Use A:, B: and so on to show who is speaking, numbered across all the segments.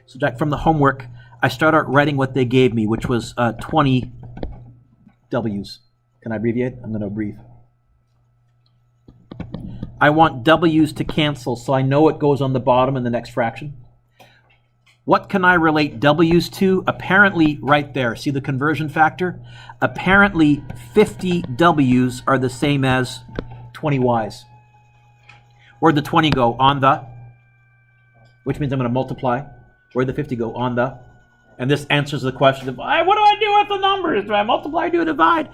A: So Jack, from the homework, I start out writing what they gave me, which was 20 W's. Can I abbreviate? I'm going to abbreviate. I want W's to cancel, so I know it goes on the bottom in the next fraction. What can I relate W's to? Apparently, right there, see the conversion factor? Apparently, 50 W's are the same as 20 Y's. Where'd the 20 go? On the, which means I'm going to multiply. Where'd the 50 go? On the. And this answers the question of, what do I do with the numbers? Do I multiply, do I divide?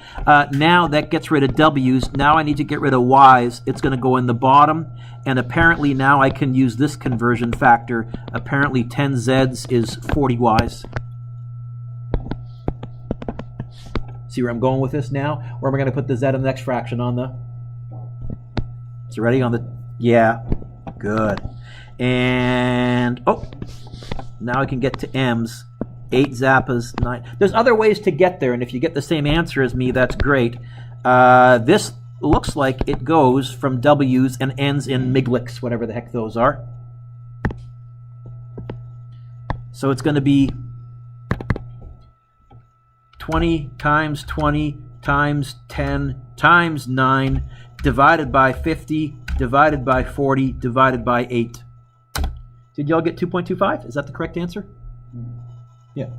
A: Now that gets rid of W's. Now I need to get rid of Y's. It's going to go in the bottom. And apparently now I can use this conversion factor. Apparently 10 Z's is 40 Y's. See where I'm going with this now? Or am I going to put the Z in the next fraction on the? So ready on the? Yeah. Good. And, now I can get to M's. 8 Zappas, 9. There's other ways to get there, and if you get the same answer as me, that's great. This looks like it goes from W's and ends in Migliks, whatever the heck those are. So it's going to be 20 times 20 times 10 times 9 divided by 50 divided by 40 divided by 8. Did y'all get 2.25? Is that the correct answer? Yeah.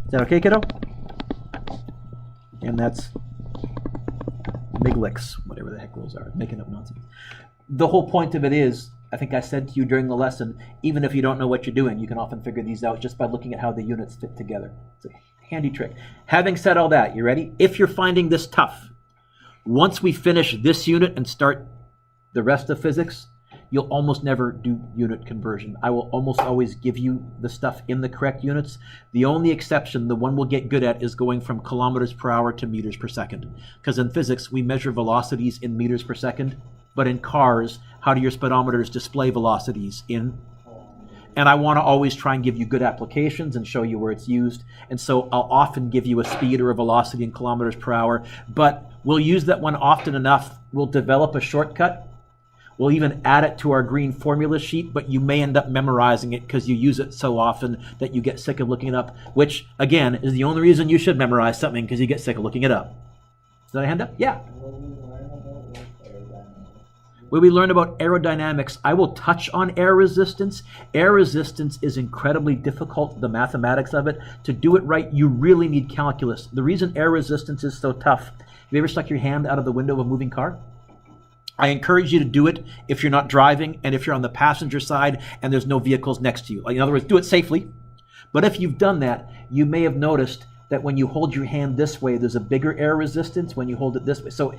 A: Is that okay, kiddo? And that's Migliks, whatever the heck those are, making up nonsense. The whole point of it is, I think I said to you during the lesson, even if you don't know what you're doing, you can often figure these out just by looking at how the units fit together. It's a handy trick. Having said all that, you ready? If you're finding this tough, once we finish this unit and start the rest of physics, you'll almost never do unit conversion. I will almost always give you the stuff in the correct units. The only exception, the one we'll get good at, is going from kilometers per hour to meters per second. Because in physics, we measure velocities in meters per second. But in cars, how do your speedometers display velocities in? And I want to always try and give you good applications and show you where it's used. And so I'll often give you a speed or a velocity in kilometers per hour. But we'll use that one often enough. We'll develop a shortcut. We'll even add it to our green formula sheet, but you may end up memorizing it because you use it so often that you get sick of looking it up, which, again, is the only reason you should memorize something, because you get sick of looking it up. Did I hand up? Yeah. When we learn about aerodynamics, I will touch on air resistance. Air resistance is incredibly difficult, the mathematics of it. To do it right, you really need calculus. The reason air resistance is so tough, have you ever stuck your hand out of the window of a moving car? I encourage you to do it if you're not driving and if you're on the passenger side and there's no vehicles next to you. Like, in other words, do it safely. But if you've done that, you may have noticed that when you hold your hand this way, there's a bigger air resistance when you hold it this way. So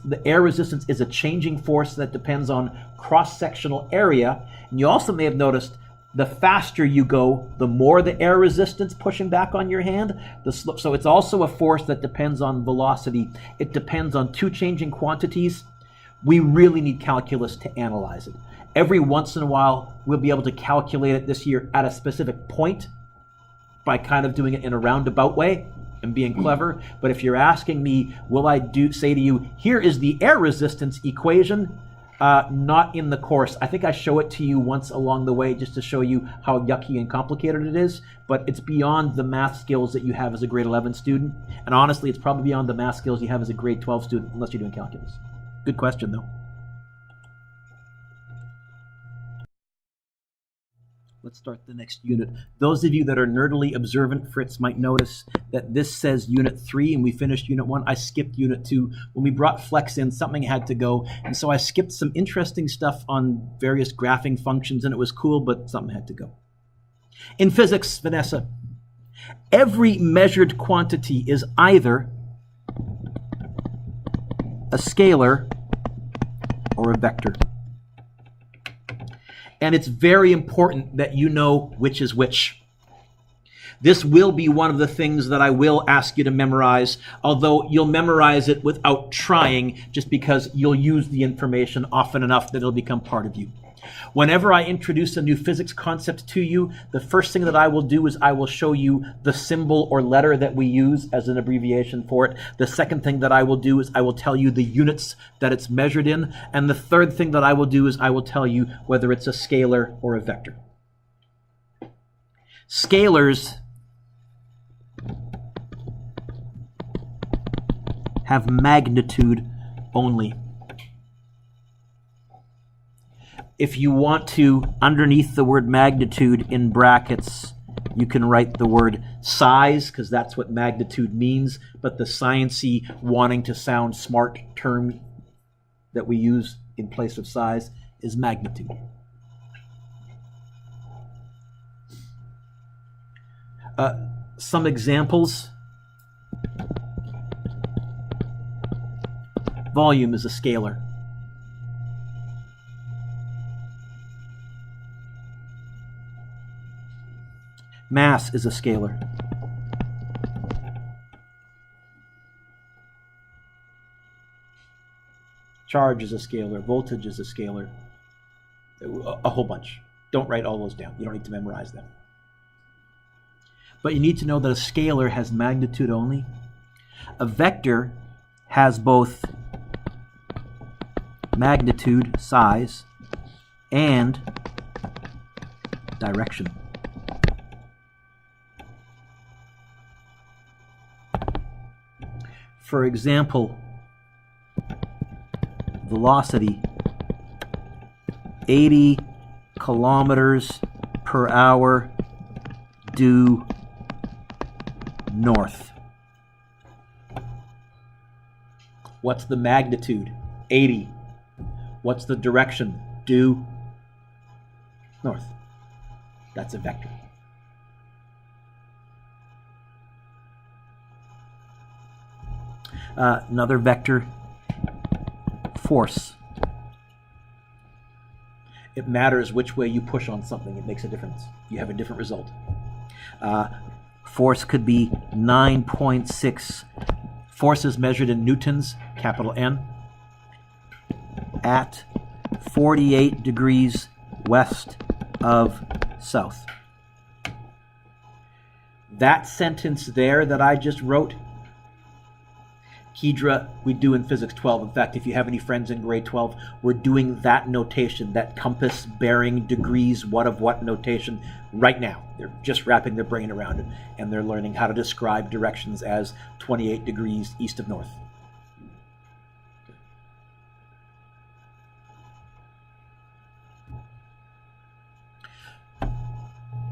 A: the air resistance is a changing force that depends on cross-sectional area. And you also may have noticed the faster you go, the more the air resistance pushing back on your hand. So it's also a force that depends on velocity. It depends on two changing quantities. We really need calculus to analyze it. Every once in a while, we'll be able to calculate it this year at a specific point by kind of doing it in a roundabout way and being clever. But if you're asking me, will I say to you, here is the air resistance equation, not in the course. I think I show it to you once along the way just to show you how yucky and complicated it is, but it's beyond the math skills that you have as a grade 11 student. And honestly, it's probably beyond the math skills you have as a grade 12 student, unless you're doing calculus. Good question, though. Let's start the next unit. Those of you that are nerdily observant, Fritz, might notice that this says Unit 3 and we finished Unit 1. I skipped Unit 2. When we brought Flex in, something had to go. And so I skipped some interesting stuff on various graphing functions, and it was cool, but something had to go. In physics, Vanessa, every measured quantity is either a scalar or a vector. And it's very important that you know which is which. This will be one of the things that I will ask you to memorize, although you'll memorize it without trying, just because you'll use the information often enough that it'll become part of you. Whenever I introduce a new physics concept to you, the first thing that I will do is I will show you the symbol or letter that we use as an abbreviation for it. The second thing that I will do is I will tell you the units that it's measured in. And the third thing that I will do is I will tell you whether it's a scalar or a vector. Scalars have magnitude only. If you want to, underneath the word magnitude in brackets, you can write the word size, because that's what magnitude means, but the sciencey, wanting to sound smart term that we use in place of size is magnitude. Some examples. Volume is a scalar. Mass is a scalar. Charge is a scalar. Voltage is a scalar. A whole bunch. Don't write all those down. You don't need to memorize them. But you need to know that a scalar has magnitude only. A vector has both magnitude, size, and direction. For example, velocity, 80 kilometers per hour due north. What's the magnitude? 80. What's the direction? Due north. That's a vector. Another vector, force. It matters which way you push on something. It makes a difference. You have a different result. Force could be 9.6. Force is measured in newtons, capital N, at 48 degrees west of south. That sentence there that I just wrote, Kedra, we do in Physics 12. In fact, if you have any friends in grade 12, we're doing that notation, that compass, bearing, degrees, what of what notation right now. They're just wrapping their brain around it, and they're learning how to describe directions as 28 degrees east of north.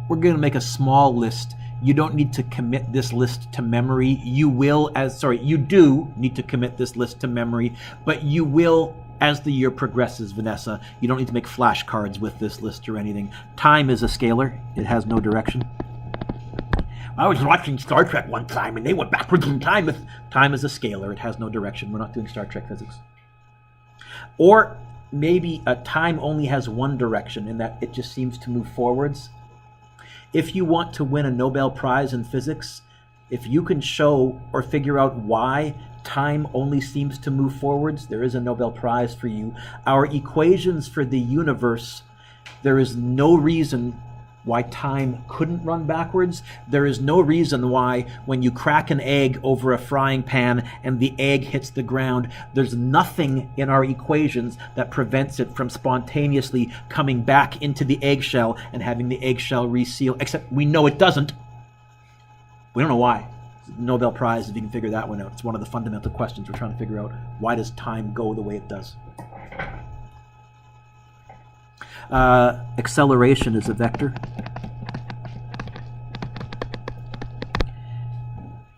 A: We're going to make a small list. You don't need to commit this list to memory. You do need to commit this list to memory, but you will as the year progresses, Vanessa. You don't need to make flashcards with this list or anything. Time is a scalar. It has no direction. I was watching Star Trek one time and they went backwards in time. Time is a scalar. It has no direction. We're not doing Star Trek physics. Or maybe a time only has one direction in that it just seems to move forwards. If you want to win a Nobel Prize in physics, if you can show or figure out why time only seems to move forwards, there is a Nobel Prize for you. Our equations for the universe, there is no reason why time couldn't run backwards. There is no reason why when you crack an egg over a frying pan and the egg hits the ground, there's nothing in our equations that prevents it from spontaneously coming back into the eggshell and having the eggshell reseal, except we know it doesn't. We don't know why. Nobel Prize, if you can figure that one out. It's one of the fundamental questions we're trying to figure out. Why does time go the way it does? Acceleration is a vector.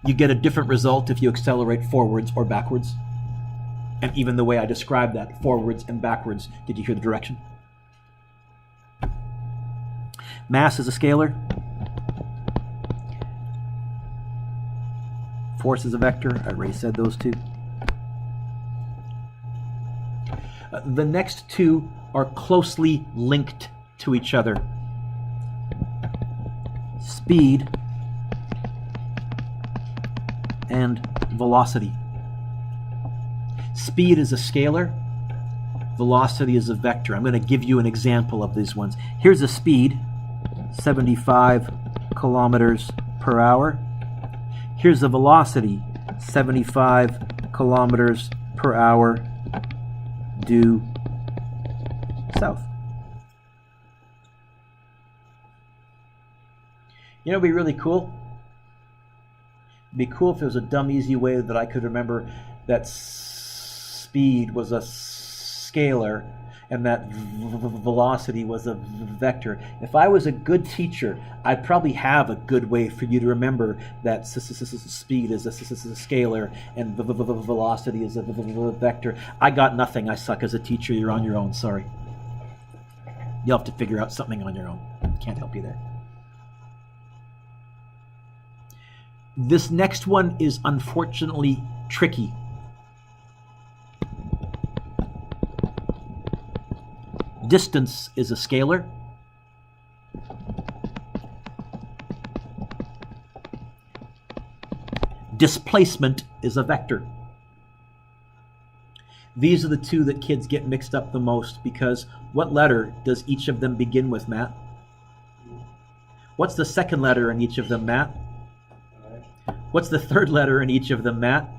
A: You get a different result if you accelerate forwards or backwards. And even the way I described that, forwards and backwards, did you hear the direction? Mass is a scalar. Force is a vector. I already said those two. The next two are closely linked to each other. Speed and velocity. Speed is a scalar. velocity is a vector. I'm going to give you an example of these ones. Here's a speed, 75 kilometers per hour. Here's the velocity, 75 kilometers per hour due south. You know, it'd be really cool. It'd be cool if there was a dumb, easy way that I could remember that speed was a scalar and that velocity was a vector. If I was a good teacher, I'd probably have a good way for you to remember that speed is a scalar and velocity is a vector. I got nothing. I suck as a teacher. You're on your own. Sorry. You'll have to figure out something on your own. Can't help you there. This next one is unfortunately tricky. Distance is a scalar. Displacement is a vector. These are the two that kids get mixed up the most because what letter does each of them begin with, Matt? What's the second letter in each of them, Matt? What's the third letter in each of them, Matt?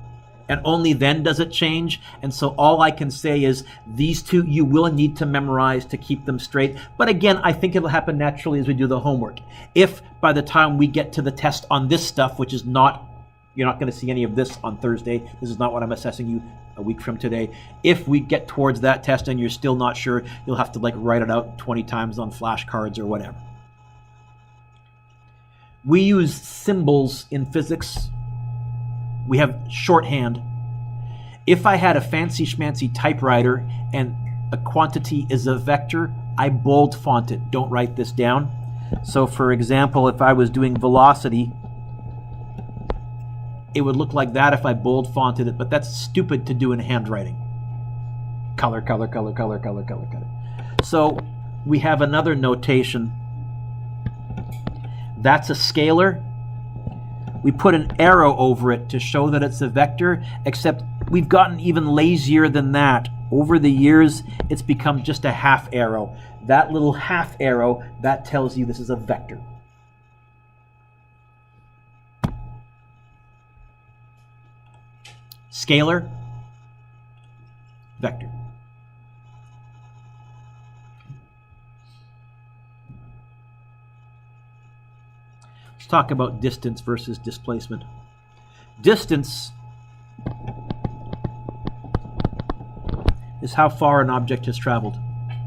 A: And only then does it change. And so all I can say is these two you will need to memorize to keep them straight. But again, I think it'll happen naturally as we do the homework. If by the time we get to the test on this stuff, which is not, you're not going to see any of this on Thursday. This is not what I'm assessing you a week from today. If we get towards that test and you're still not sure, you'll have to like write it out 20 times on flashcards or whatever. We use symbols in physics. We have shorthand. If I had a fancy schmancy typewriter and a quantity is a vector, I bold font it. Don't write this down. So for example, if I was doing velocity, it would look like that if I bold fonted it, but that's stupid to do in handwriting. Color, color, color, color, color, color, color. So we have another notation. That's a scalar. We put an arrow over it to show that it's a vector, except we've gotten even lazier than that. Over the years, it's become just a half arrow. That little half arrow, that tells you this is a vector. Scalar, vector. Let's talk about distance versus displacement. Distance is how far an object has traveled.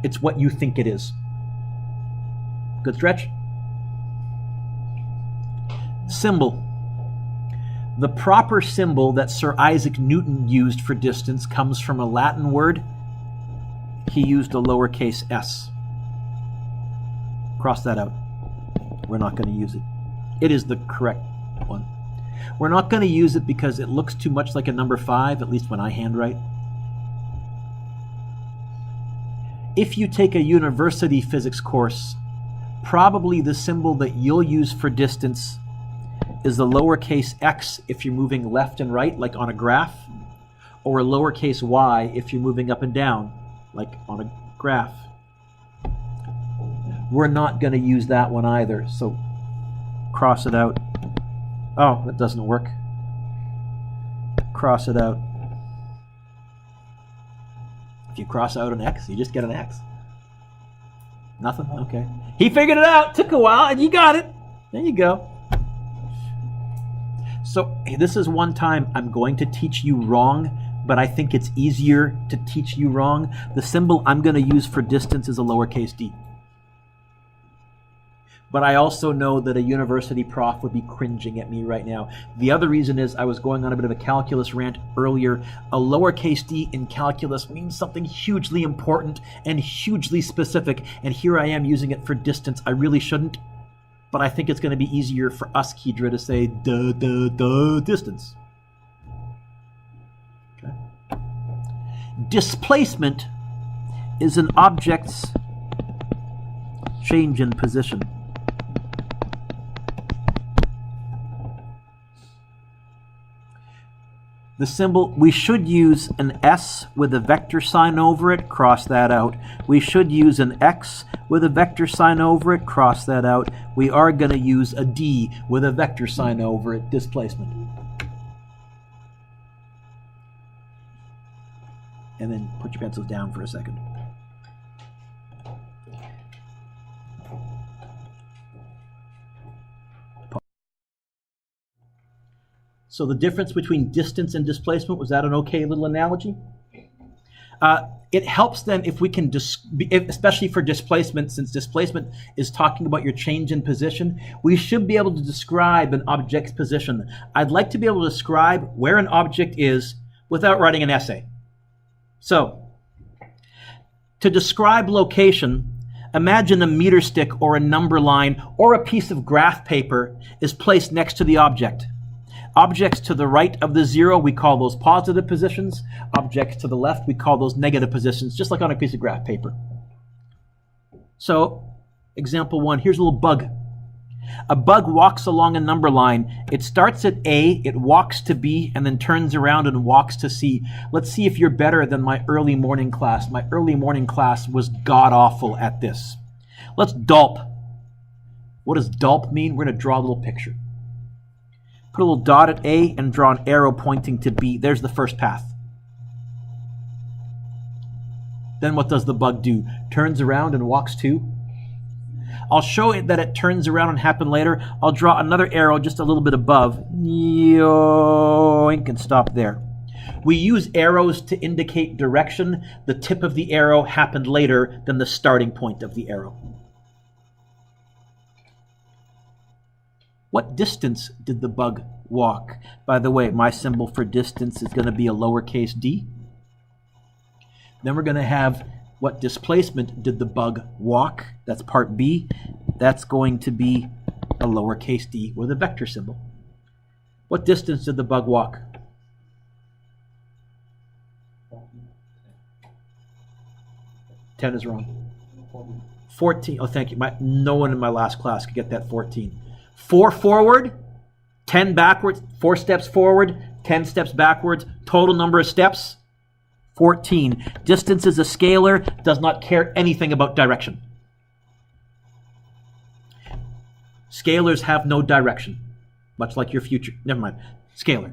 A: It's what you think it is. Good stretch? Symbol. The proper symbol that Sir Isaac Newton used for distance comes from a Latin word. He used a lowercase s. Cross that out. We're not going to use it. It is the correct one. We're not going to use it because it looks too much like a number 5, at least when I handwrite. If you take a university physics course, probably the symbol that you'll use for distance is the lowercase x if you're moving left and right, like on a graph, or a lowercase y if you're moving up and down, like on a graph. We're not going to use that one either, so cross it out. Oh, that doesn't work. Cross it out. If you cross out an X, you just get an X. Nothing? Okay. He figured it out. Took a while, and you got it. There you go. So this is one time I'm going to teach you wrong, but I think it's easier to teach you wrong. The symbol I'm going to use for distance is a lowercase d. But I also know that a university prof would be cringing at me right now. The other reason is I was going on a bit of a calculus rant earlier. A lowercase d in calculus means something hugely important and hugely specific, and here I am using it for distance. I really shouldn't, but I think it's going to be easier for us, Kedra, to say distance. Okay. Displacement is an object's change in position. The symbol, we should use an S with a vector sign over it, cross that out. We should use an X with a vector sign over it, cross that out. We are going to use a D with a vector sign over it, displacement. And then put your pencils down for a second. So the difference between distance and displacement, was that an okay little analogy? It helps then if we can, especially for displacement, since displacement is talking about your change in position, we should be able to describe an object's position. I'd like to be able to describe where an object is without writing an essay. So, to describe location, imagine a meter stick or a number line or a piece of graph paper is placed next to the object. Objects to the right of the zero, we call those positive positions. Objects to the left, we call those negative positions, just like on a piece of graph paper. So, example 1, here's a little bug. A bug walks along a number line. It starts at A, it walks to B, and then turns around and walks to C. Let's see if you're better than my early morning class. My early morning class was god-awful at this. Let's dulp. What does dulp mean? We're going to draw a little picture. Put a little dot at A and draw an arrow pointing to B. There's the first path. Then what does the bug do? Turns around and walks to? I'll show it that it turns around and happen later. I'll draw another arrow just a little bit above. Yoink, and stop there. We use arrows to indicate direction. The tip of the arrow happened later than the starting point of the arrow. What distance did the bug walk? By the way, my symbol for distance is going to be a lowercase d. Then we're going to have what displacement did the bug walk? That's part B. That's going to be a lowercase d with a vector symbol. What distance did the bug walk? Ten is wrong. 14. Oh, thank you. No one in my last class could get that 14. 4 forward, 10 backwards, 4 steps forward, 10 steps backwards. Total number of steps, 14. Distance is a scalar, does not care anything about direction. Scalars have no direction, much like your future. Never mind. Scalar.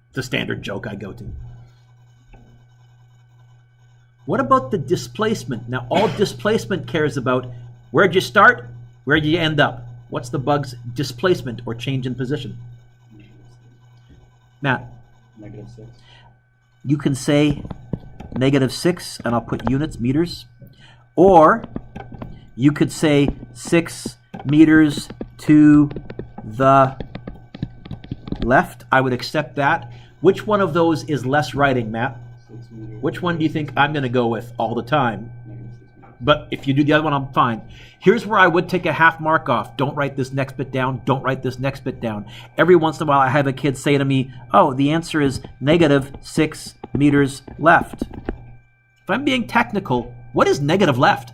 A: It's a standard joke I go to. What about the displacement? Now, all displacement cares about, where'd you start? Where'd you end up? What's the bug's displacement or change in position? Matt?
B: -6.
A: You can say -6, and I'll put units, meters. Or you could say 6 meters to the left. I would accept that. Which one of those is less writing, Matt?
B: 6 meters.
A: Which one do you think I'm going to go with all the time? But if you do the other one, I'm fine. Here's where I would take a half mark off. Don't write this next bit down. Don't write this next bit down. Every once in a while, I have a kid say to me, oh, the answer is -6 meters left. If I'm being technical, what is negative left?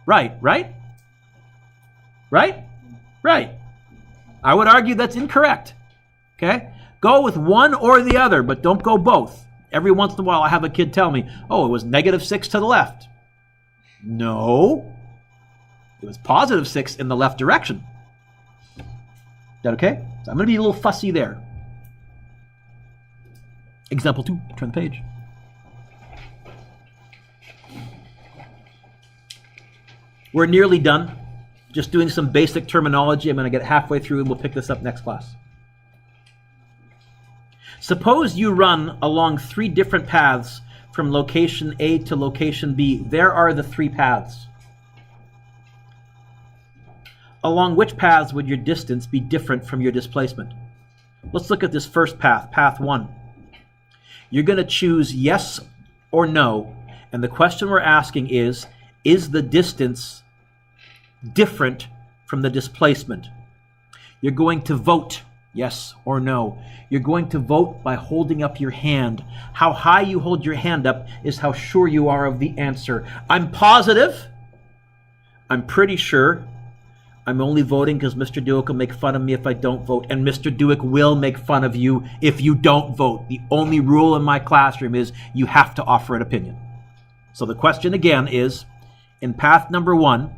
A: Right, right? Right? Right. I would argue that's incorrect. Okay? Go with one or the other, but don't go both. Every once in a while, I have a kid tell me, oh, it was -6 to the left. No, it was +6 in the left direction. Is that okay? So I'm going to be a little fussy there. Example 2, turn the page. We're nearly done. Just doing some basic terminology. I'm going to get halfway through and we'll pick this up next class. Suppose you run along 3 different paths from location A to location B. There are the 3 paths. Along which paths would your distance be different from your displacement? Let's look at this first path, path 1. You're going to choose yes or no, and the question we're asking is the distance different from the displacement? You're going to vote yes or no. You're going to vote by holding up your hand. How high you hold your hand up is how sure you are of the answer. I'm positive. I'm pretty sure. I'm only voting because Mr. Dueck will make fun of me if I don't vote, and Mr. Dueck will make fun of you if you don't vote. The only rule in my classroom is you have to offer an opinion. So the question again is, in path number 1,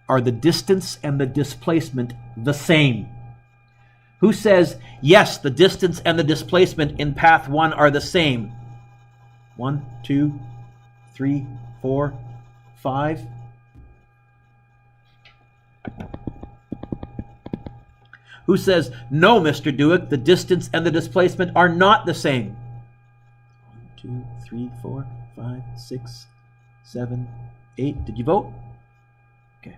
A: are the distance and the displacement the same? Who says, yes, the distance and the displacement in path 1 are the same? 1, 2, 3, 4, 5. Who says, no, Mr. Dueck, the distance and the displacement are not the same? 1, 2, 3, 4, 5, 6, 7, 8. Did you vote? Okay.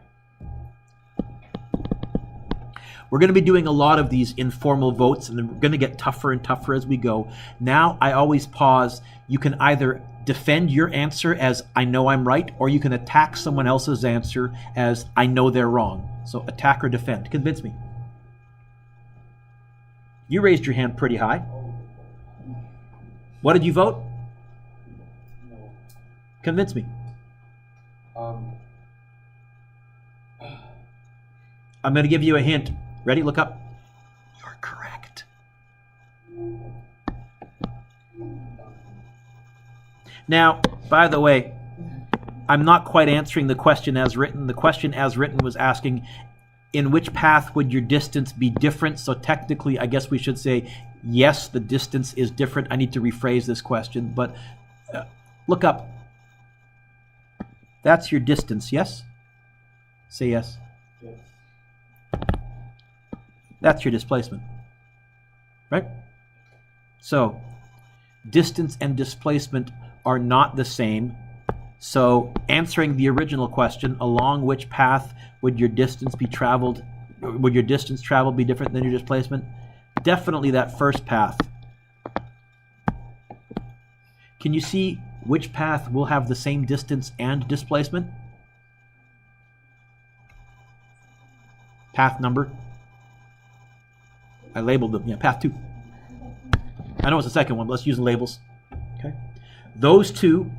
A: We're going to be doing a lot of these informal votes, and we're going to get tougher and tougher as we go. Now, I always pause. You can either defend your answer as I know I'm right, or you can attack someone else's answer as I know they're wrong. So attack or defend. Convince me. You raised your hand pretty high. What did you vote?
B: No.
A: Convince me. I'm going to give you a hint. Ready? Look up. You're correct. Now, by the way, I'm not quite answering the question as written. The question as written was asking, in which path would your distance be different? So technically, I guess we should say, yes, the distance is different. I need to rephrase this question, but look up. That's your distance, yes? Say yes.
B: Yes.
A: That's your displacement, right? So distance and displacement are not the same. So answering the original question, along which path would your distance be traveled, would your distance traveled be different than your displacement? Definitely that first path. Can you see which path will have the same distance and displacement? Path number. I labeled them. Yeah, path 2. I know it's the second one, but let's use the labels. Okay. Those two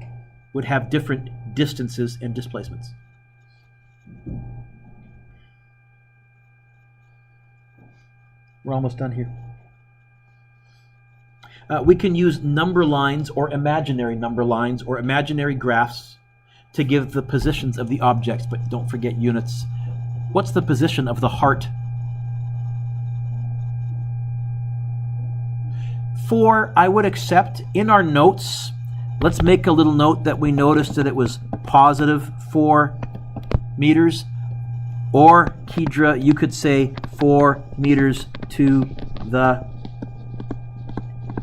A: would have different distances and displacements. We're almost done here. We can use number lines or imaginary number lines or imaginary graphs to give the positions of the objects, but don't forget units. What's the position of the heart? 4, I would accept. In our notes, let's make a little note that we noticed that it was positive 4 meters. Or, Kedra, you could say 4 meters to the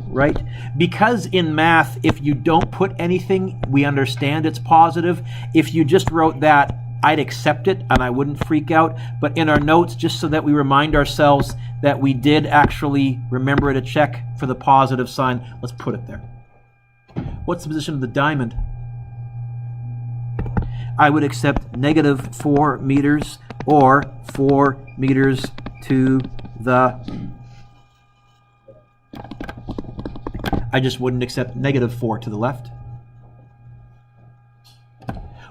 A: right. Because in math, if you don't put anything, we understand it's positive. If you just wrote that, I'd accept it and I wouldn't freak out. But in our notes, just so that we remind ourselves that we did actually remember to check for the positive sign, let's put it there. What's the position of the diamond? I would accept negative 4 meters or 4 meters to the... I just wouldn't accept negative 4 to the left.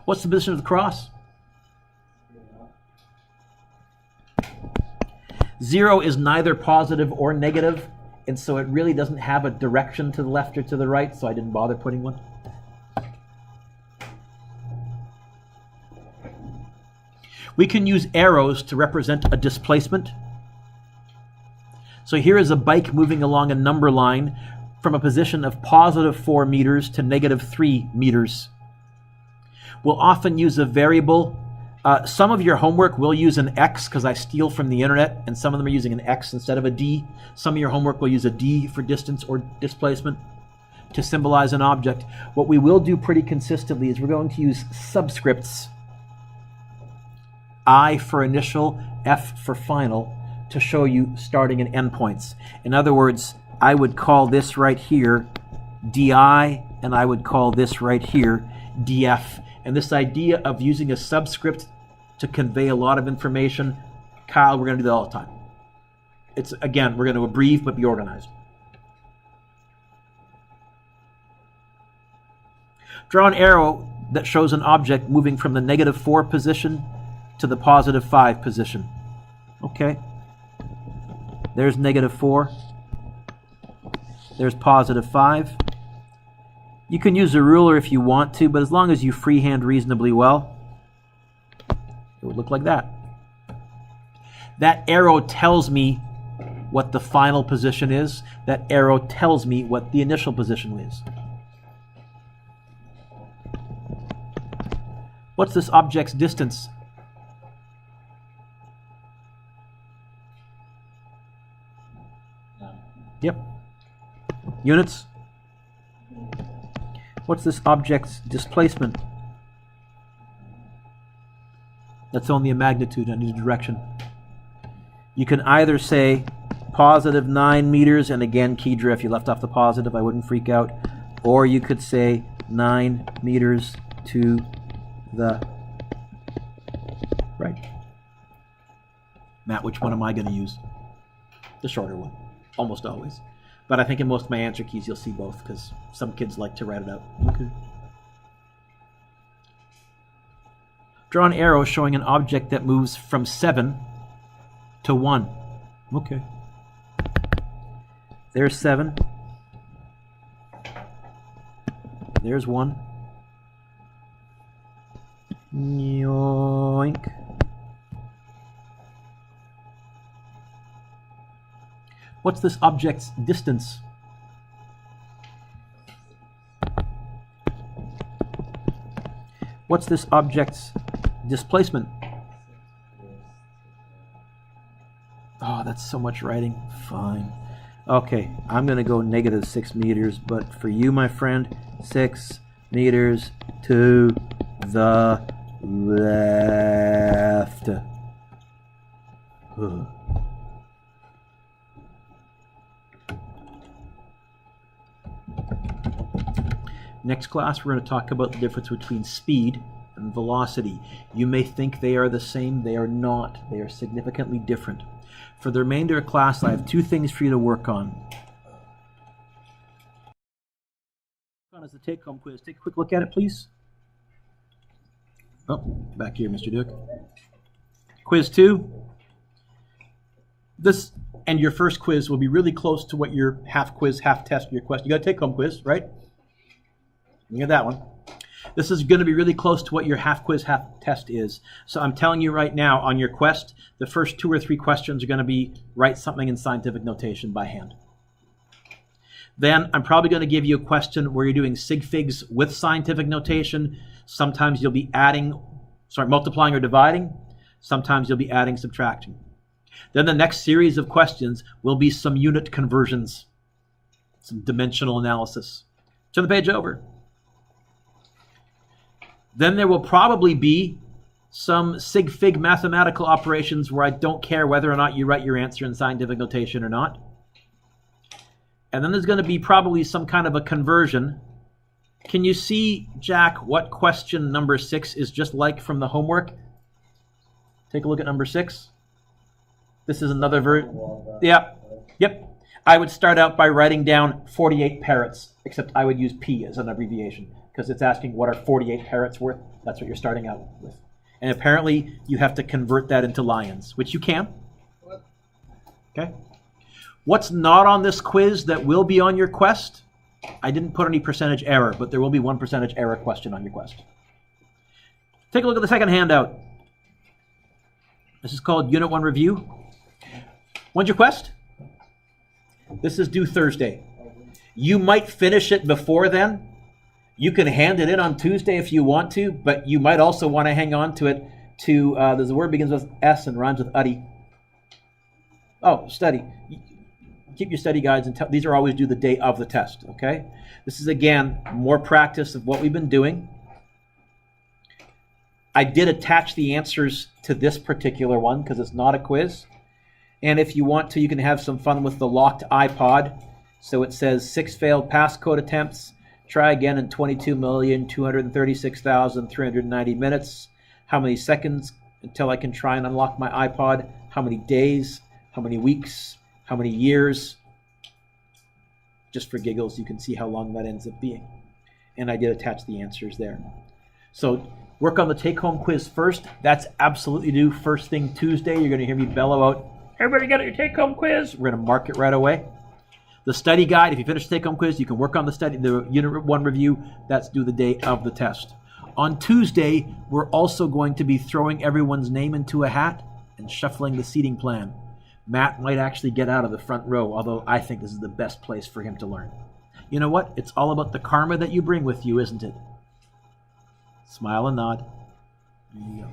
A: What's the position of the cross? 0 is neither positive or negative, and so it really doesn't have a direction to the left or to the right, so I didn't bother putting one. We can use arrows to represent a displacement. So here is a bike moving along a number line from a position of positive 4 meters to negative 3 meters. We'll often use a variable. Some of your homework will use an X because I steal from the internet, and some of them are using an X instead of a D. Some of your homework will use a D for distance or displacement to symbolize an object. What we will do pretty consistently is we're going to use subscripts, I for initial, F for final, to show you starting and end points. In other words, I would call this right here DI, and I would call this right here DF. And this idea of using a subscript to convey a lot of information, Kyle, we're going to do that all the time. It's, again, we're going to abbreviate but be organized. Draw an arrow that shows an object moving from the negative 4 position to the positive 5 position. Okay. There's negative 4. There's positive 5. You can use a ruler if you want to, but as long as you freehand reasonably well, it would look like that. That arrow tells me what the final position is. That arrow tells me what the initial position is. What's this object's distance? Yep. Units? What's this object's displacement? That's only a magnitude, I need a direction. You can either say positive 9 meters, and again, Kedra, if you left off the positive, I wouldn't freak out. Or you could say 9 meters to the right. Matt, which one am I going to use? The shorter one, almost always. But I think in most of my answer keys you'll see both, because some kids like to write it out. Okay. Draw an arrow showing an object that moves from 7 to 1. Okay. There's 7. There's 1. Yoink. What's this object's distance? What's this object's displacement? Oh, that's so much writing. Fine. Okay, I'm going to go negative 6 meters, but for you, my friend, 6 meters to the left. Ugh. Next class, we're going to talk about the difference between speed and velocity. You may think they are the same. They are not. They are significantly different. For the remainder of class, I have 2 things for you to work on. As the take-home quiz, take a quick look at it, please. Oh, back here, Mr. Dueck. Quiz 2. This and your first quiz will be really close to what your half quiz, half test, your question. You got a take-home quiz, right? You get that one. This is going to be really close to what your half quiz, half test is. So I'm telling you right now, on your quest, the first 2 or 3 questions are going to be write something in scientific notation by hand. Then I'm probably going to give you a question where you're doing sig figs with scientific notation. Sometimes you'll be multiplying or dividing. Sometimes you'll be adding, subtracting. Then the next series of questions will be some unit conversions, some dimensional analysis. Turn the page over. Then there will probably be some sig fig mathematical operations where I don't care whether or not you write your answer in scientific notation or not. And then there's going to be probably some kind of a conversion. Can you see, Jack, what question number 6 is just like from the homework? Take a look at number 6. This is another Yep. I would start out by writing down 48 parrots, except I would use P as an abbreviation, because it's asking what are 48 parrots worth. That's what you're starting out with. And apparently you have to convert that into lions, which you can. Okay. What's not on this quiz that will be on your quest? I didn't put any percentage error, but there will be 1 percentage error question on your quest. Take a look at the second handout. This is called Unit 1 Review. When's your quest? This is due Thursday. You might finish it before then. You can hand it in on Tuesday if you want to, but you might also want to hang on to it to, there's a word begins with S and rhymes with uddy. Oh, study. Keep your study guides, and these are always due the day of the test, okay? This is, again, more practice of what we've been doing. I did attach the answers to this particular one because it's not a quiz. And if you want to, you can have some fun with the locked iPod. So it says 6 failed passcode attempts. Try again in 22,236,390 minutes. How many seconds until I can try and unlock my iPod? How many days? How many weeks? How many years? Just for giggles, you can see how long that ends up being. And I did attach the answers there. So Work on the take-home quiz first. That's absolutely due first thing Tuesday. You're going to hear me bellow out, everybody get your take-home quiz. We're going to mark it right away. The study guide, if you finish the take-home quiz, you can work on the Unit 1 review. That's due the day of the test. On Tuesday, we're also going to be throwing everyone's name into a hat and shuffling the seating plan. Matt might actually get out of the front row, although I think this is the best place for him to learn. You know what? It's all about the karma that you bring with you, isn't it? Smile and nod. There you go.